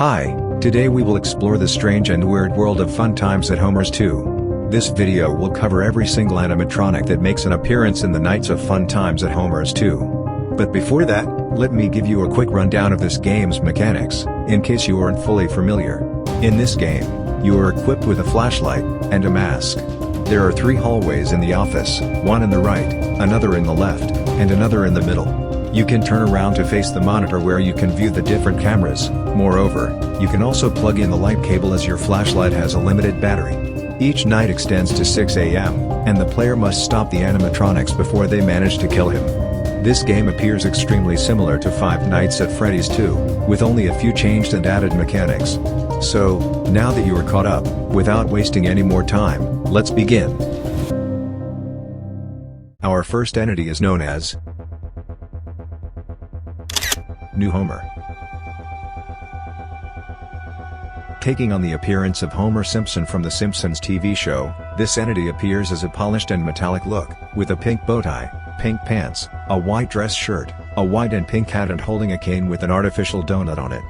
Hi, today we will explore the strange and weird world of Fun Times at Homer's 2. This video will cover every single animatronic that makes an appearance in the Nights of Fun Times at Homer's 2. But before that, let me give you a quick rundown of this game's mechanics, in case you aren't fully familiar. In this game, you are equipped with a flashlight and a mask. There are 3 hallways in the office, one in the right, another in the left, and another in the middle. You can turn around to face the monitor where you can view the different cameras. Moreover, you can also plug in the light cable as your flashlight has a limited battery. Each night extends to 6 AM, and the player must stop the animatronics before they manage to kill him. This game appears extremely similar to Five Nights at Freddy's 2, with only a few changed and added mechanics. So, now that you are caught up, without wasting any more time, let's begin. Our first entity is known as New Homer. Taking on the appearance of Homer Simpson from The Simpsons TV show, this entity appears as a polished and metallic look, with a pink bow tie, pink pants, a white dress shirt, a white and pink hat and holding a cane with an artificial donut on it.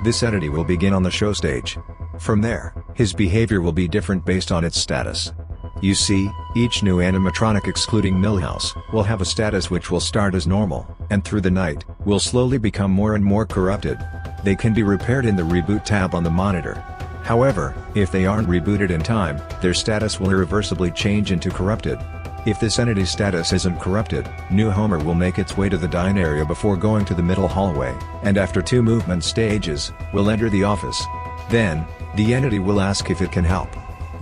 This entity will begin on the show stage. From there, his behavior will be different based on its status. You see, each new animatronic excluding Milhouse, will have a status which will start as normal, and through the night, will slowly become more and more corrupted. They can be repaired in the Reboot tab on the monitor. However, if they aren't rebooted in time, their status will irreversibly change into corrupted. If this entity's status isn't corrupted, New Homer will make its way to the dine area before going to the middle hallway, and after 2 movement stages, will enter the office. Then, the entity will ask if it can help.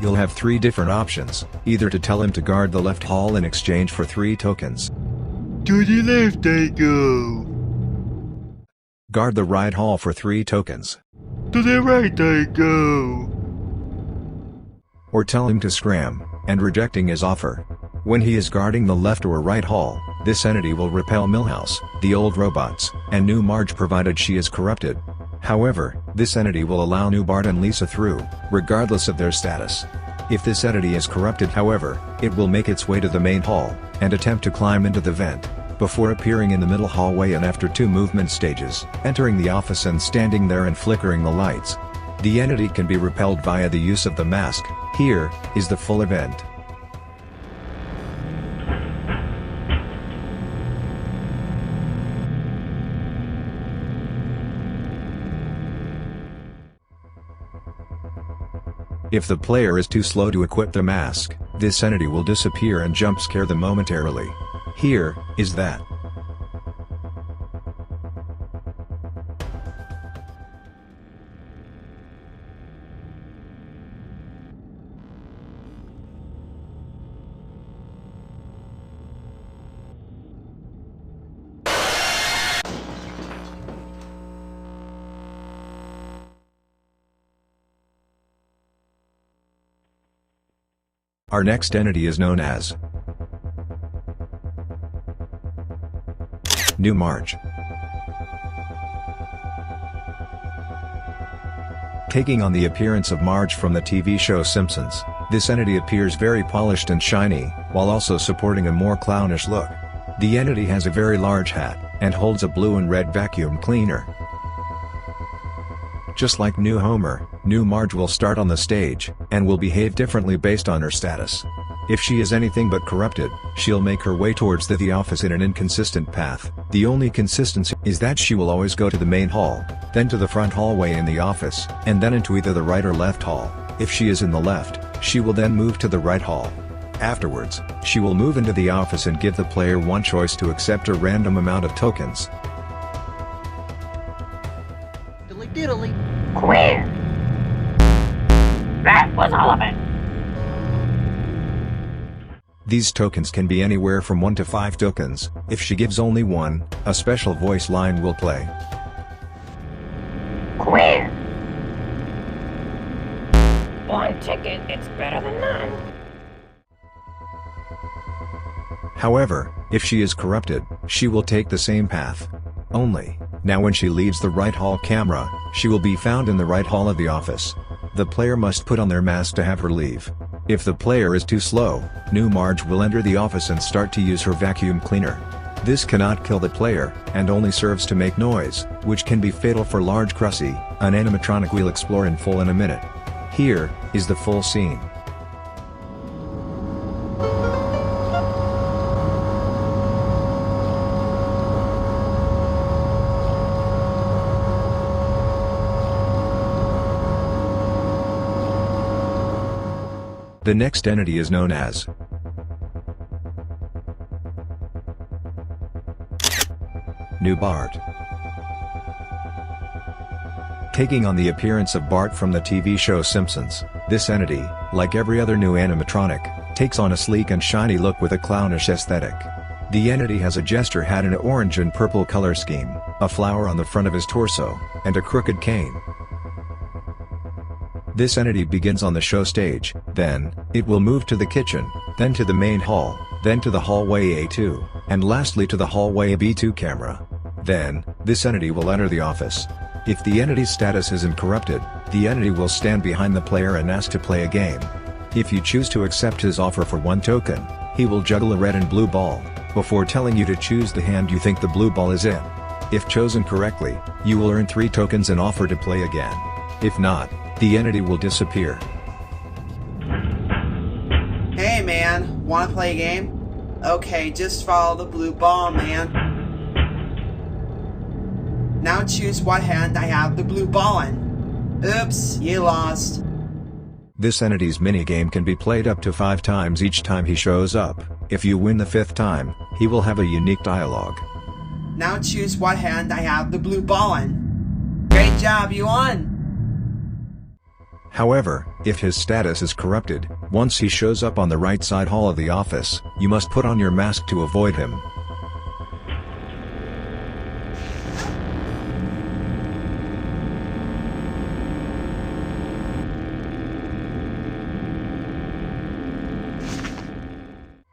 You'll have 3 different options, either to tell him to guard the left hall in exchange for 3 tokens. To the left I go. Guard the right hall for 3 tokens. To the right I go. Or tell him to scram, and rejecting his offer. When he is guarding the left or right hall, this entity will repel Milhouse, the old robots, and new Marge provided she is corrupted. However, this entity will allow new Bart and Lisa through, regardless of their status. If this entity is corrupted however, it will make its way to the main hall, and attempt to climb into the vent, before appearing in the middle hallway and after 2 movement stages, entering the office and standing there and flickering the lights. The entity can be repelled via the use of the mask. Here is the full event. If the player is too slow to equip the mask, this entity will disappear and jump scare them momentarily. Here is that. Our next entity is known as New Marge. Taking on the appearance of Marge from the TV show Simpsons, this entity appears very polished and shiny, while also supporting a more clownish look. The entity has a very large hat, and holds a blue and red vacuum cleaner. Just like New Homer, New Marge will start on the stage, and will behave differently based on her status. If she is anything but corrupted, she'll make her way towards the office in an inconsistent path. The only consistency is that she will always go to the main hall, then to the front hallway in the office, and then into either the right or left hall. If she is in the left, she will then move to the right hall. Afterwards, she will move into the office and give the player one choice to accept a random amount of tokens. Diddly. Queer. That was all of it. These tokens can be anywhere from 1 to 5 tokens. If she gives only 1, a special voice line will play. Queer. 1 ticket, it's better than none. However, if she is corrupted, she will take the same path. Only, now when she leaves the right hall camera, she will be found in the right hall of the office. The player must put on their mask to have her leave. If the player is too slow, New Marge will enter the office and start to use her vacuum cleaner. This cannot kill the player, and only serves to make noise, which can be fatal for Large Crusty, an animatronic we'll explore in full in a minute. Here is the full scene. The next entity is known as New Bart. Taking on the appearance of Bart from the TV show Simpsons, this entity, like every other new animatronic, takes on a sleek and shiny look with a clownish aesthetic. The entity has a jester hat in an orange and purple color scheme, a flower on the front of his torso, and a crooked cane. This entity begins on the show stage, then, it will move to the kitchen, then to the main hall, then to the hallway A2, and lastly to the hallway B2 camera. Then, this entity will enter the office. If the entity's status isn't corrupted, the entity will stand behind the player and ask to play a game. If you choose to accept his offer for 1 token, he will juggle a red and blue ball, before telling you to choose the hand you think the blue ball is in. If chosen correctly, you will earn 3 tokens and offer to play again. If not, the entity will disappear. Hey man, wanna play a game? Okay, just follow the blue ball, man. Now choose what hand I have the blue ball in. Oops, you lost. This entity's minigame can be played up to 5 times each time he shows up. If you win the 5th time, he will have a unique dialogue. Now choose what hand I have the blue ball in. Great job, you won! However, if his status is corrupted, once he shows up on the right side hall of the office, you must put on your mask to avoid him.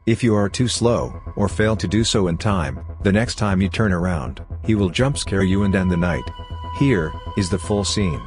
If you are too slow, or fail to do so in time, the next time you turn around, he will jump scare you and end the night. Here is the full scene.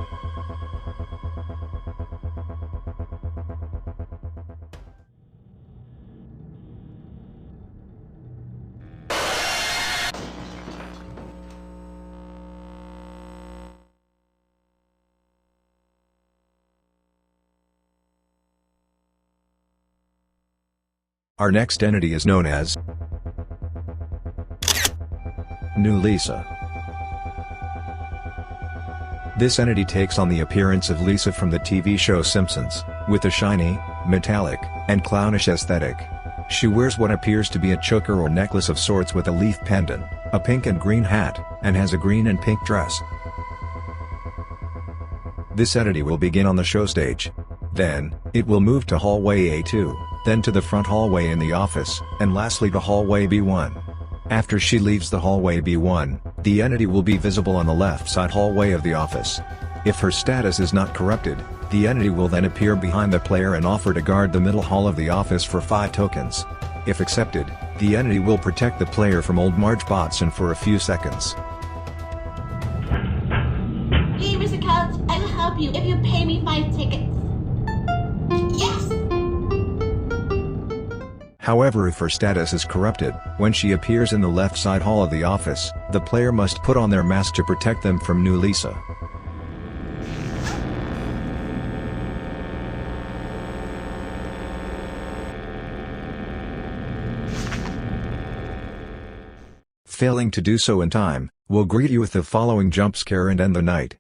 Our next entity is known as New Lisa. This entity takes on the appearance of Lisa from the TV show Simpsons, with a shiny, metallic, and clownish aesthetic. She wears what appears to be a choker or necklace of sorts with a leaf pendant, a pink and green hat, and has a green and pink dress. This entity will begin on the show stage. Then, it will move to hallway A2, then to the front hallway in the office, and lastly to hallway B1. After she leaves the hallway B1, the entity will be visible on the left side hallway of the office. If her status is not corrupted, the entity will then appear behind the player and offer to guard the middle hall of the office for 5 tokens. If accepted, the entity will protect the player from Old Marge Botson for a few seconds. Hey, Mr. Couch, I will help you if you pay me 5 tickets. Yes! However, if her status is corrupted, when she appears in the left side hall of the office, the player must put on their mask to protect them from New Lisa. Failing to do so in time, will greet you with the following jump scare and end the night.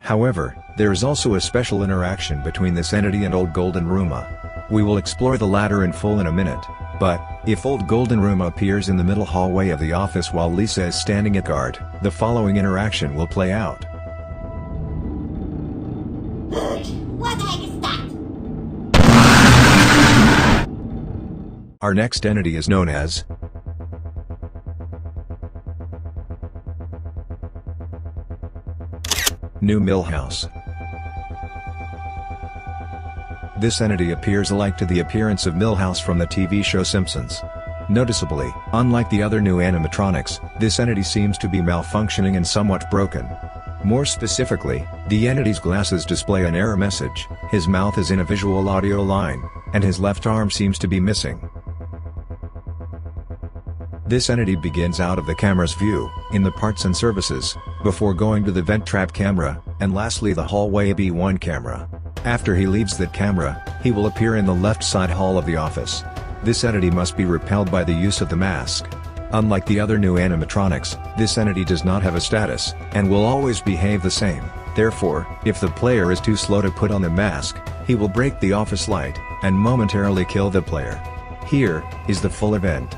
However, there is also a special interaction between this entity and Old Golden Rooma. We will explore the latter in full in a minute, but, if Old Golden Rooma appears in the middle hallway of the office while Lisa is standing at guard, the following interaction will play out. What the heck is that? Our next entity is known as New Milhouse. This entity appears alike to the appearance of Milhouse from the TV show Simpsons. Noticeably, unlike the other new animatronics, this entity seems to be malfunctioning and somewhat broken. More specifically, the entity's glasses display an error message, his mouth is in a visual audio line, and his left arm seems to be missing. This entity begins out of the camera's view, in the parts and services, before going to the vent trap camera, and lastly the hallway B1 camera. After he leaves that camera, he will appear in the left side hall of the office. This entity must be repelled by the use of the mask. Unlike the other new animatronics, this entity does not have a status, and will always behave the same. Therefore, if the player is too slow to put on the mask, he will break the office light, and momentarily kill the player. Here is the full event.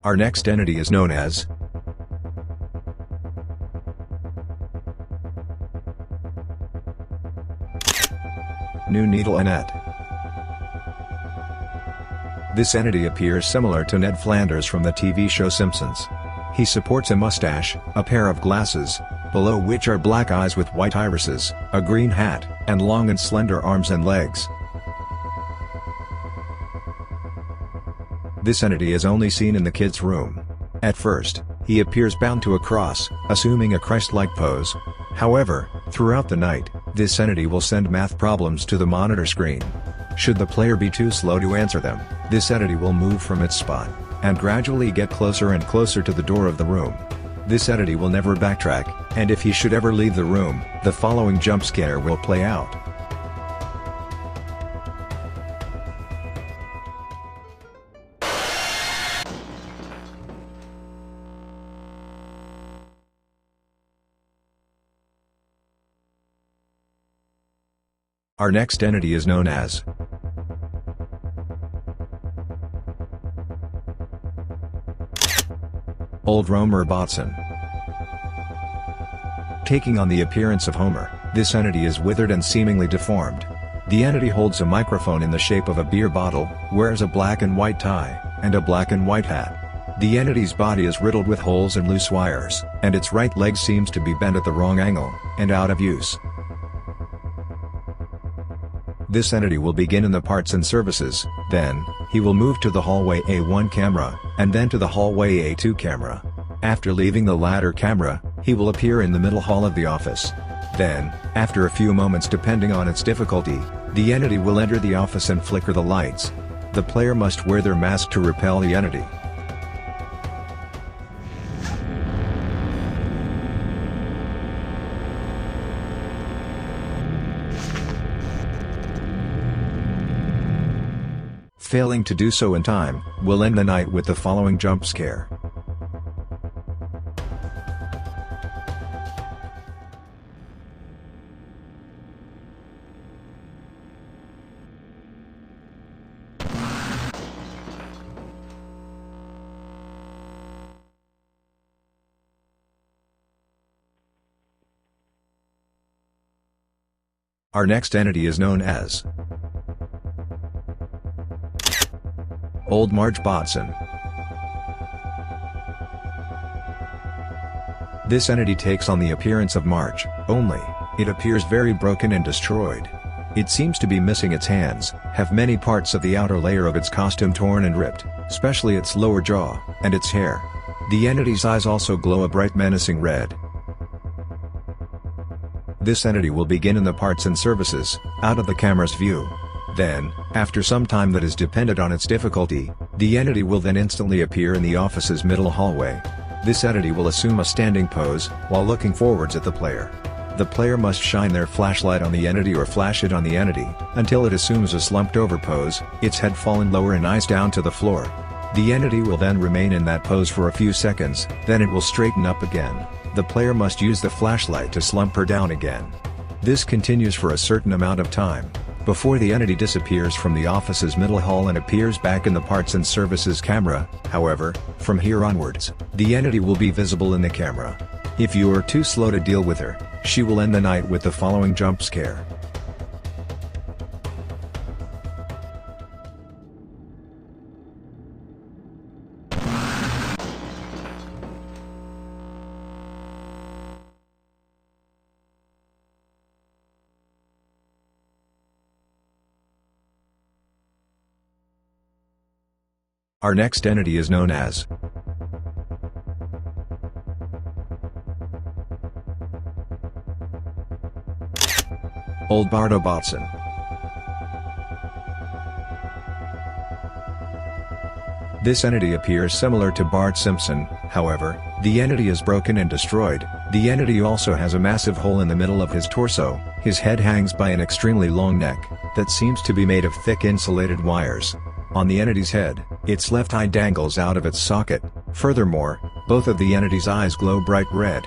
Our next entity is known as New Needle Annette. This entity appears similar to Ned Flanders from the TV show Simpsons. He sports a mustache, a pair of glasses, below which are black eyes with white irises, a green hat, and long and slender arms and legs. This entity is only seen in the kids' room. At first, he appears bound to a cross, assuming a Christ-like pose. However, throughout the night, this entity will send math problems to the monitor screen. Should the player be too slow to answer them, this entity will move from its spot, and gradually get closer and closer to the door of the room. This entity will never backtrack, and if he should ever leave the room, the following jump scare will play out. Our next entity is known as Old Homer Botson. Taking on the appearance of Homer, this entity is withered and seemingly deformed. The entity holds a microphone in the shape of a beer bottle, wears a black and white tie, and a black and white hat. The entity's body is riddled with holes and loose wires, and its right leg seems to be bent at the wrong angle, and out of use. This entity will begin in the parts and services, then, he will move to the hallway A1 camera, and then to the hallway A2 camera. After leaving the latter camera, he will appear in the middle hall of the office. Then, after a few moments depending on its difficulty, the entity will enter the office and flicker the lights. The player must wear their mask to repel the entity. Failing to do so in time, will end the night with the following jump scare. Our next entity is known as Old Marge Botson. This entity takes on the appearance of Marge, only, it appears very broken and destroyed. It seems to be missing its hands, have many parts of the outer layer of its costume torn and ripped, especially its lower jaw, and its hair. The entity's eyes also glow a bright menacing red. This entity will begin in the parts and services, out of the camera's view. Then, after some time that is dependent on its difficulty, the entity will then instantly appear in the office's middle hallway. This entity will assume a standing pose, while looking forwards at the player. The player must shine their flashlight on the entity or flash it on the entity, until it assumes a slumped over pose, its head fallen lower and eyes down to the floor. The entity will then remain in that pose for a few seconds, then it will straighten up again. The player must use the flashlight to slump her down again. This continues for a certain amount of time. before the entity disappears from the office's middle hall and appears back in the parts and services camera. However, from here onwards, the entity will be visible in the camera. If you are too slow to deal with her, she will end the night with the following jump scare. Our next entity is known as Old Marge Botson. This entity appears similar to Bart Simpson. However, the entity is broken and destroyed. The entity also has a massive hole in the middle of his torso. His head hangs by an extremely long neck that seems to be made of thick insulated wires. On the entity's head, its left eye dangles out of its socket. Furthermore, both of the entity's eyes glow bright red.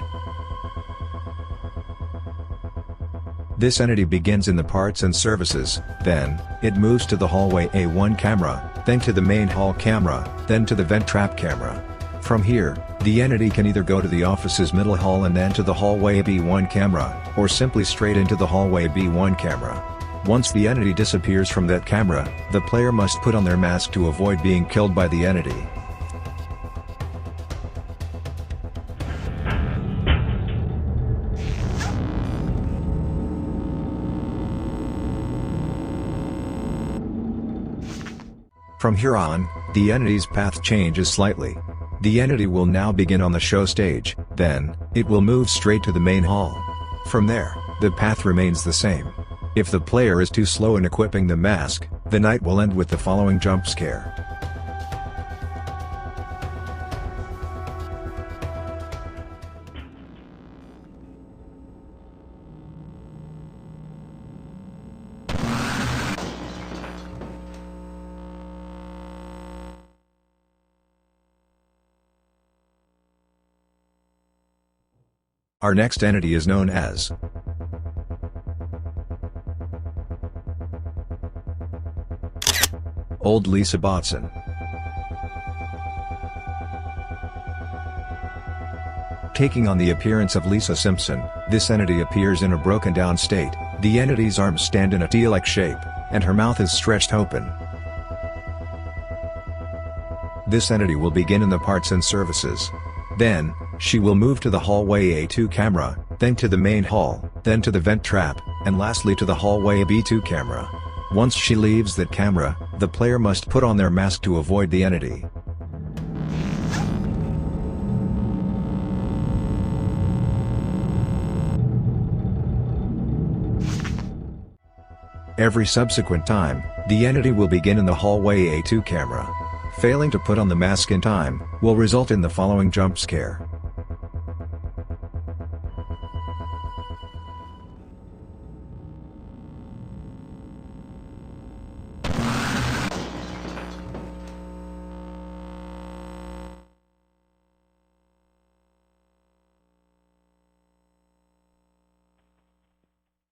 This entity begins in the parts and services, then, it moves to the hallway A1 camera, then to the main hall camera, then to the vent trap camera. From here, the entity can either go to the office's middle hall and then to the hallway B1 camera, or simply straight into the hallway B1 camera. Once the entity disappears from that camera, the player must put on their mask to avoid being killed by the entity. From here on, the entity's path changes slightly. The entity will now begin on the show stage, then, it will move straight to the main hall. From there, the path remains the same. If the player is too slow in equipping the mask, the night will end with the following jump scare. Our next entity is known as Old Lisa Botson. Taking on the appearance of Lisa Simpson, this entity appears in a broken down state. The entity's arms stand in a T-like shape, and her mouth is stretched open. This entity will begin in the parts and services. Then, she will move to the hallway A2 camera, then to the main hall, then to the vent trap, and lastly to the hallway B2 camera. Once she leaves that camera, the player must put on their mask to avoid the entity. Every subsequent time, the entity will begin in the hallway A2 camera. Failing to put on the mask in time, will result in the following jump scare.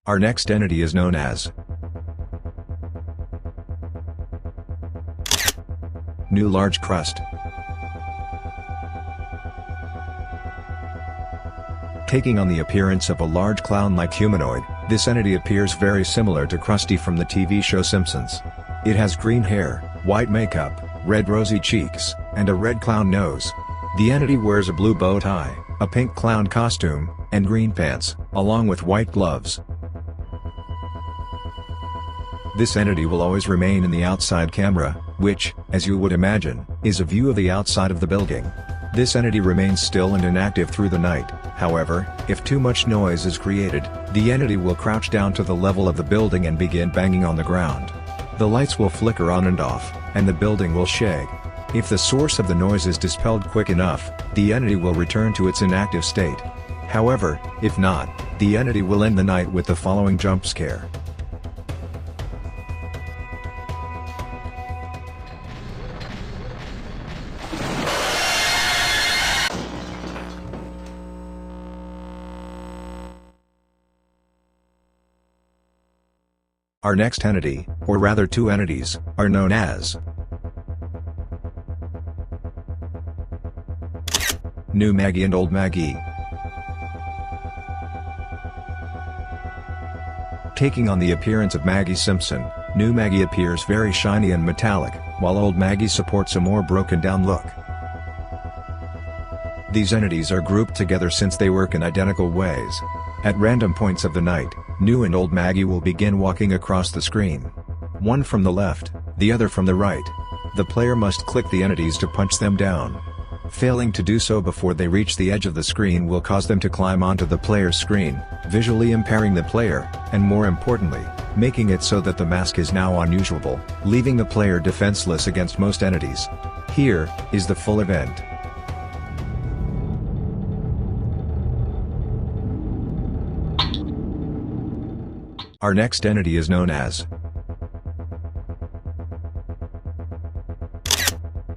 Our next entity is known as New Large Crust. Taking on the appearance of a large clown-like humanoid, this entity appears very similar to Krusty from the TV show Simpsons. It has green hair, white makeup, red rosy cheeks, and a red clown nose. The entity wears a blue bow tie, a pink clown costume, and green pants, along with white gloves. This entity will always remain in the outside camera, which, as you would imagine, is a view of the outside of the building. This entity remains still and inactive through the night. However, if too much noise is created, the entity will crouch down to the level of the building and begin banging on the ground. The lights will flicker on and off, and the building will shake. If the source of the noise is dispelled quick enough, the entity will return to its inactive state. However, if not, the entity will end the night with the following jump scare. Our next entity, or rather two entities, are known as New Maggie and Old Maggie. Taking on the appearance of Maggie Simpson, New Maggie appears very shiny and metallic, while Old Maggie supports a more broken down look. These entities are grouped together since they work in identical ways. At random points of the night, New and Old Maggie will begin walking across the screen. One from the left, the other from the right. The player must click the entities to punch them down. Failing to do so before they reach the edge of the screen will cause them to climb onto the player's screen, visually impairing the player, and more importantly, making it so that the mask is now unusable, leaving the player defenseless against most entities. Here is the full event. Our next entity is known as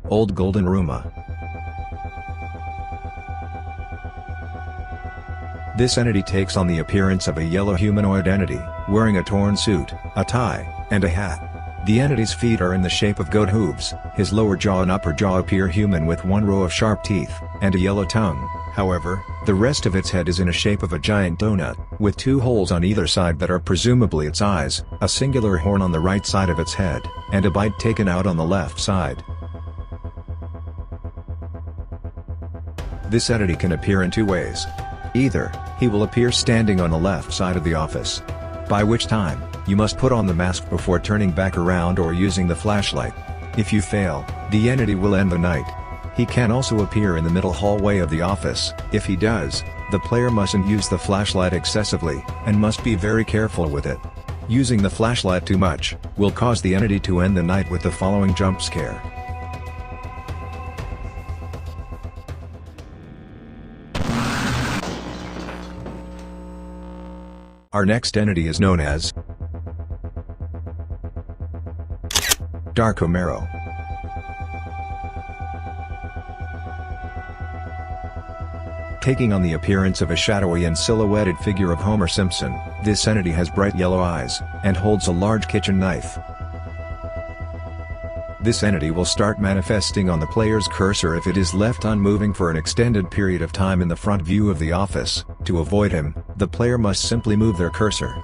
Old Golden Rooma. This entity takes on the appearance of a yellow humanoid entity, wearing a torn suit, a tie, and a hat. The entity's feet are in the shape of goat hooves, his lower jaw and upper jaw appear human with one row of sharp teeth, and a yellow tongue. However, the rest of its head is in a shape of a giant donut, with two holes on either side that are presumably its eyes, a singular horn on the right side of its head, and a bite taken out on the left side. This entity can appear in two ways. Either, he will appear standing on the left side of the office, by which time, you must put on the mask before turning back around or using the flashlight. If you fail, the entity will end the night. He can also appear in the middle hallway of the office. If he does, the player mustn't use the flashlight excessively, and must be very careful with it. Using the flashlight too much, will cause the entity to end the night with the following jump scare. Our next entity is known as Dark Romero. Taking on the appearance of a shadowy and silhouetted figure of Homer Simpson, this entity has bright yellow eyes, and holds a large kitchen knife. This entity will start manifesting on the player's cursor if it is left unmoving for an extended period of time in the front view of the office. To avoid him, the player must simply move their cursor.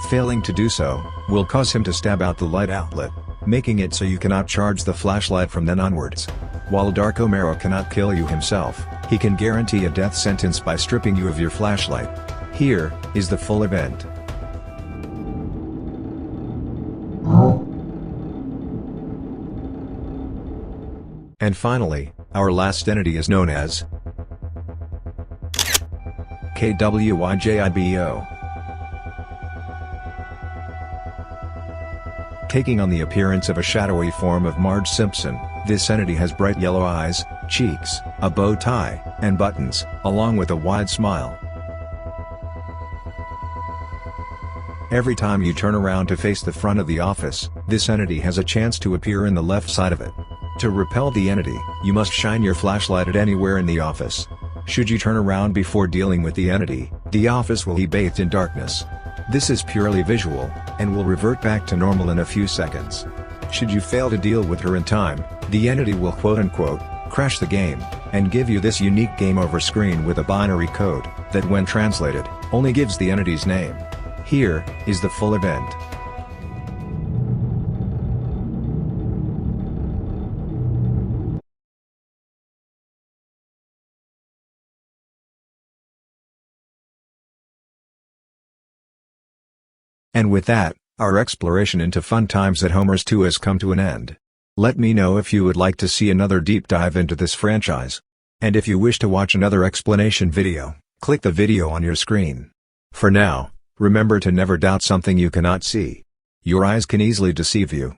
Failing to do so, will cause him to stab out the light outlet, making it so you cannot charge the flashlight from then onwards. While Dark Romero cannot kill you himself, he can guarantee a death sentence by stripping you of your flashlight. Here is the full event. And finally, our last entity is known as KWIJIBO. Taking on the appearance of a shadowy form of Marge Simpson, this entity has bright yellow eyes, cheeks, a bow tie, and buttons, along with a wide smile. Every time you turn around to face the front of the office, this entity has a chance to appear in the left side of it. To repel the entity, you must shine your flashlight at anywhere in the office. Should you turn around before dealing with the entity, the office will be bathed in darkness. This is purely visual, and will revert back to normal in a few seconds. Should you fail to deal with her in time, the entity will quote-unquote, crash the game, and give you this unique game over screen with a binary code, that when translated, only gives the entity's name. Here is the full event. And with that, our exploration into fun times at Homer's 2 has come to an end. Let me know if you would like to see another deep dive into this franchise. And if you wish to watch another explanation video, click the video on your screen. For now, remember to never doubt something you cannot see. Your eyes can easily deceive you.